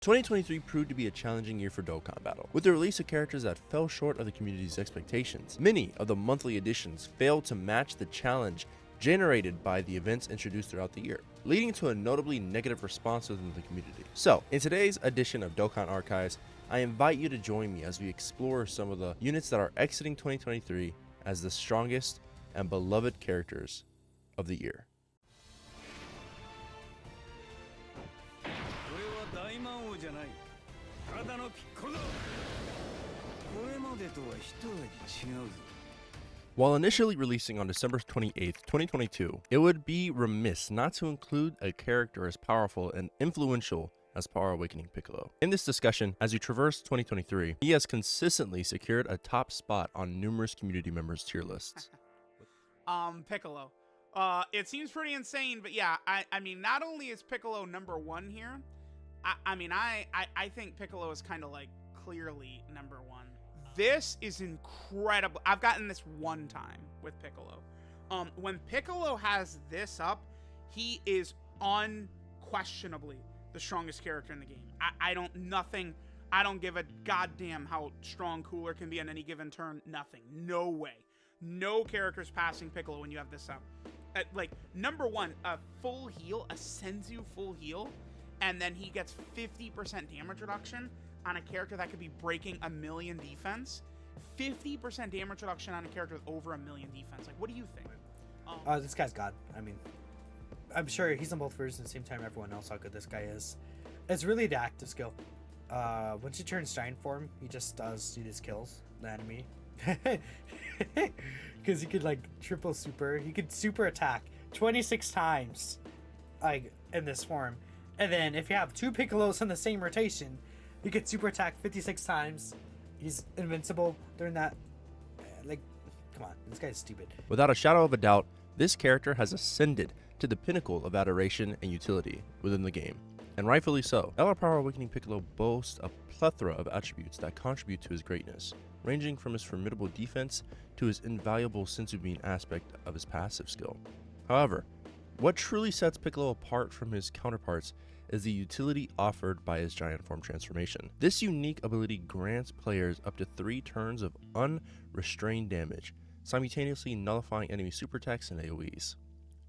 2023 proved to be a challenging year for Dokkan Battle. With the release of characters that fell short of the community's expectations, many of the monthly editions failed to match the challenge generated by the events introduced throughout the year, leading to a notably negative response within the community. So, in today's edition of Dokkan Archives, I invite you to join me as we explore some of the units that are exiting 2023 as the strongest and beloved characters of the year. While initially releasing on December 28th, 2022, it would be remiss not to include a character as powerful and influential as Power Awakening Piccolo. In this discussion, as we traverse 2023, he has consistently secured a top spot on numerous community members' tier lists. Piccolo. It seems pretty insane, but yeah, I mean, not only is Piccolo #1 here, I think Piccolo is kind of like clearly #1. This is incredible. I've gotten this one time with Piccolo. When Piccolo has this up, he is unquestionably the strongest character in the game. I don't give a goddamn how strong Cooler can be on any given turn. Nothing. No way. No character's passing Piccolo when you have this up. Like, #1, a full heal, a Senzu full heal, and then he gets 50% damage reduction on a character that could be breaking 1,000,000 defense. 50% damage reduction on a character with over 1,000,000 defense. Like, what do you think? This guy's God. I mean, I'm sure he's on both versions at the same time everyone else how good this guy is. It's really the active skill. Once you turn Stein form, he just does his kills, the enemy. Because he could like triple super. He could super attack 26 times like in this form. And then if you have two Piccolos in the same rotation, he could super attack 56 times. He's invincible during that. Like, come on, this guy's stupid. Without a shadow of a doubt, this character has ascended to the pinnacle of adoration and utility within the game, and rightfully so. LR Power Awakening Piccolo boasts a plethora of attributes that contribute to his greatness, ranging from his formidable defense to his invaluable Senzu Bean aspect of his passive skill. However, what truly sets Piccolo apart from his counterparts is the utility offered by his giant form transformation. This unique ability grants players up to 3 turns of unrestrained damage, simultaneously nullifying enemy super attacks and AoEs.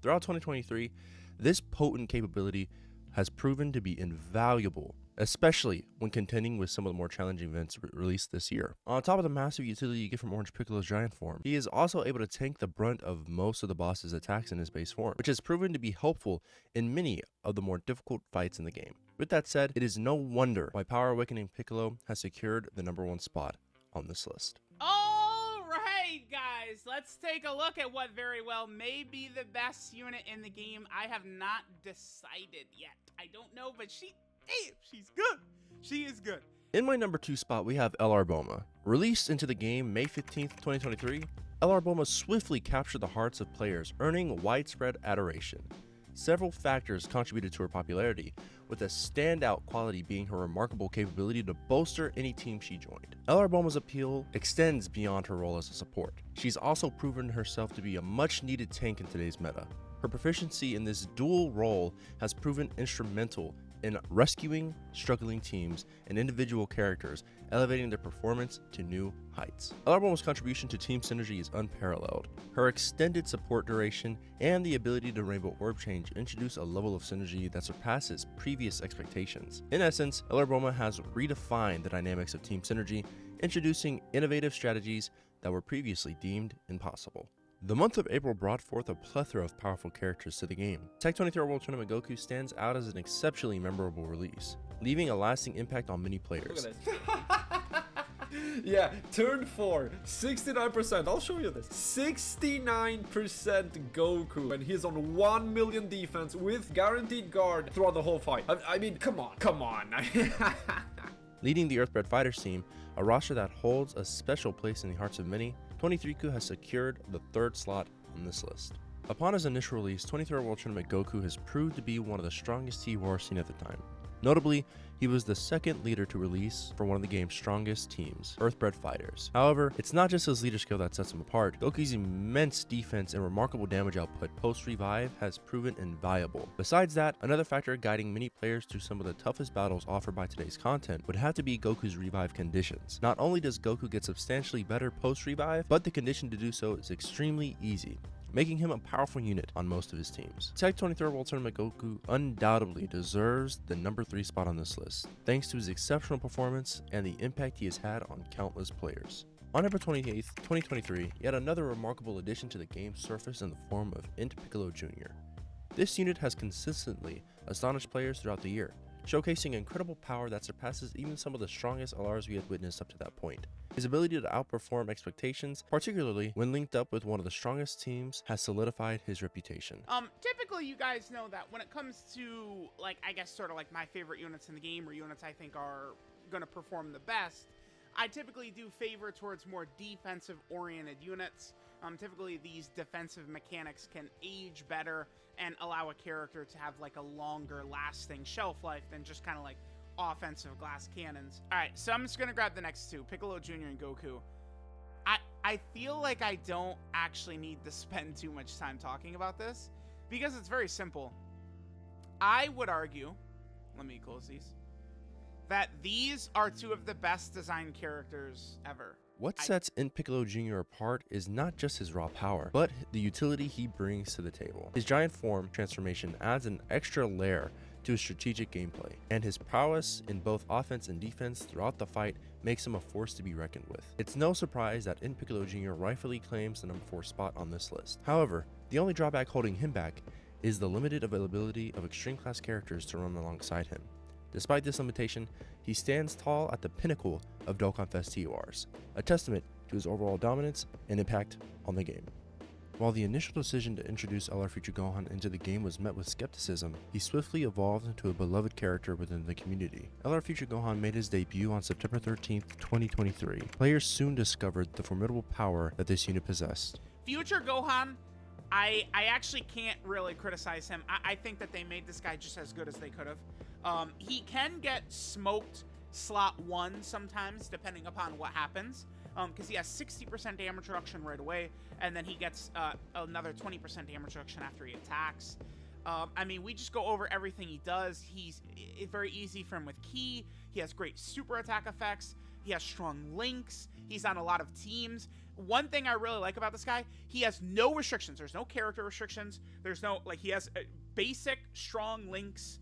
Throughout 2023, this potent capability has proven to be invaluable, especially when contending with some of the more challenging events released this year. On top of the massive utility you get from Orange Piccolo's giant form, he is also able to tank the brunt of most of the boss's attacks in his base form, which has proven to be helpful in many of the more difficult fights in the game. With that said, it is no wonder why Power Awakening Piccolo has secured the #1 spot on this list. Alright, guys, let's take a look at what very well may be the best unit in the game. I have not decided yet. I don't know, but she's good. She is good. In my #2 spot, we have LR Boma. Released into the game May 15th, 2023, LR Boma swiftly captured the hearts of players, earning widespread adoration. Several factors contributed to her popularity, with a standout quality being her remarkable capability to bolster any team she joined. LR Boma's appeal extends beyond her role as a support. She's also proven herself to be a much-needed tank in today's meta. Her proficiency in this dual role has proven instrumental in rescuing struggling teams and individual characters, elevating their performance to new heights. LR Boma's contribution to team synergy is unparalleled. Her extended support duration and the ability to Rainbow Orb Change introduce a level of synergy that surpasses previous expectations. In essence, LR Boma has redefined the dynamics of team synergy, introducing innovative strategies that were previously deemed impossible. The month of April brought forth a plethora of powerful characters to the game. Tech 23 World Tournament Goku stands out as an exceptionally memorable release, leaving a lasting impact on many players. Look at this. Yeah, turn 4, 69%. I'll show you this. 69% Goku, and he's on 1,000,000 defense with guaranteed guard throughout the whole fight. I mean, come on. Leading the Earthbred Fighters team, a roster that holds a special place in the hearts of many, 23ku has secured the 3rd slot on this list. Upon his initial release, 23rd World Tournament Goku has proved to be one of the strongest T-Wars seen at the time. Notably, he was the second leader to release for one of the game's strongest teams, Earthbred Fighters. However, it's not just his leader skill that sets him apart. Goku's immense defense and remarkable damage output post-revive has proven invaluable. Besides that, another factor guiding many players through some of the toughest battles offered by today's content would have to be Goku's revive conditions. Not only does Goku get substantially better post-revive, but the condition to do so is extremely easy, making him a powerful unit on most of his teams. Tag 23 World Tournament Goku undoubtedly deserves the number 3 spot on this list, thanks to his exceptional performance and the impact he has had on countless players. On April 28th, 2023, yet another remarkable addition to the game's surface in the form of Int Piccolo Jr. This unit has consistently astonished players throughout the year, showcasing incredible power that surpasses even some of the strongest LRs we had witnessed up to that point. His ability to outperform expectations, particularly when linked up with one of the strongest teams, has solidified his reputation. Typically you guys know that when it comes to, like, I guess sort of like my favorite units in the game, or units I think are gonna perform the best, I typically do favor towards more defensive-oriented units. Typically these defensive mechanics can age better and allow a character to have like a longer lasting shelf life than just kind of like offensive glass cannons. All right, so I'm just gonna grab the next two, Piccolo Jr. and Goku. I feel like I don't actually need to spend too much time talking about this because it's very simple. I would argue, let me close these, that these are two of the best designed characters ever. What sets Int Piccolo Jr. apart is not just his raw power, but the utility he brings to the table. His giant form transformation adds an extra layer to his strategic gameplay, and his prowess in both offense and defense throughout the fight makes him a force to be reckoned with. It's no surprise that Int Piccolo Jr. rightfully claims the number 4 spot on this list. However, the only drawback holding him back is the limited availability of extreme class characters to run alongside him. Despite this limitation, he stands tall at the pinnacle of Dokkan Fest TORs, a testament to his overall dominance and impact on the game. While the initial decision to introduce LR Future Gohan into the game was met with skepticism, he swiftly evolved into a beloved character within the community. LR Future Gohan made his debut on September 13th, 2023. Players soon discovered the formidable power that this unit possessed. Future Gohan, I actually can't really criticize him. I think that they made this guy just as good as they could have. He can get smoked slot 1 sometimes, depending upon what happens, because he has 60% damage reduction right away, and then he gets another 20% damage reduction after he attacks. I mean, we just go over everything he does. It's very easy for him with Ki. He has great super attack effects. He has strong links. He's on a lot of teams. One thing I really like about this guy, he has no restrictions. There's no character restrictions. There's no, like, he has basic strong links.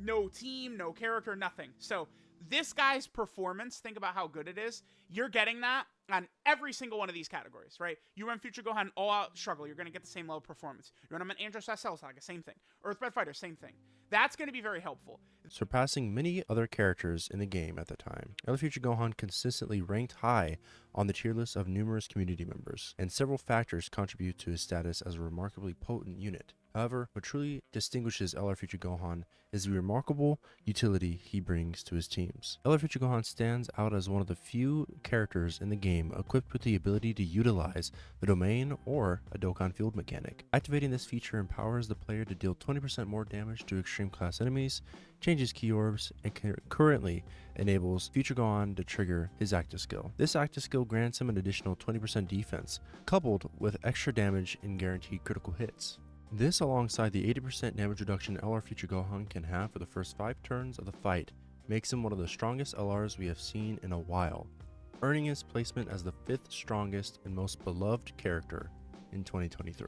No team, no character, nothing. So this guy's performance, think about how good it is. You're getting that on every single one of these categories, right? You run Future Gohan all out struggle, you're going to get the same level of performance. You run him an Andros SL Saga, same thing. Earthbred Fighter, same thing. That's going to be very helpful. Surpassing many other characters in the game at the time, LR Future Gohan consistently ranked high on the tier list of numerous community members, and several factors contribute to his status as a remarkably potent unit. However, what truly distinguishes LR Future Gohan is the remarkable utility he brings to his teams. LR Future Gohan stands out as one of the few characters in the game equipped with the ability to utilize the domain or a Dokkan field mechanic. Activating this feature empowers the player to deal 20% more damage to extreme class enemies, changes key orbs, and currently enables Future Gohan to trigger his active skill. This active skill grants him an additional 20% defense, coupled with extra damage and guaranteed critical hits. This, alongside the 80% damage reduction LR Future Gohan can have for the first 5 turns of the fight, makes him one of the strongest LRs we have seen in a while, earning his placement as the 5th strongest and most beloved character in 2023.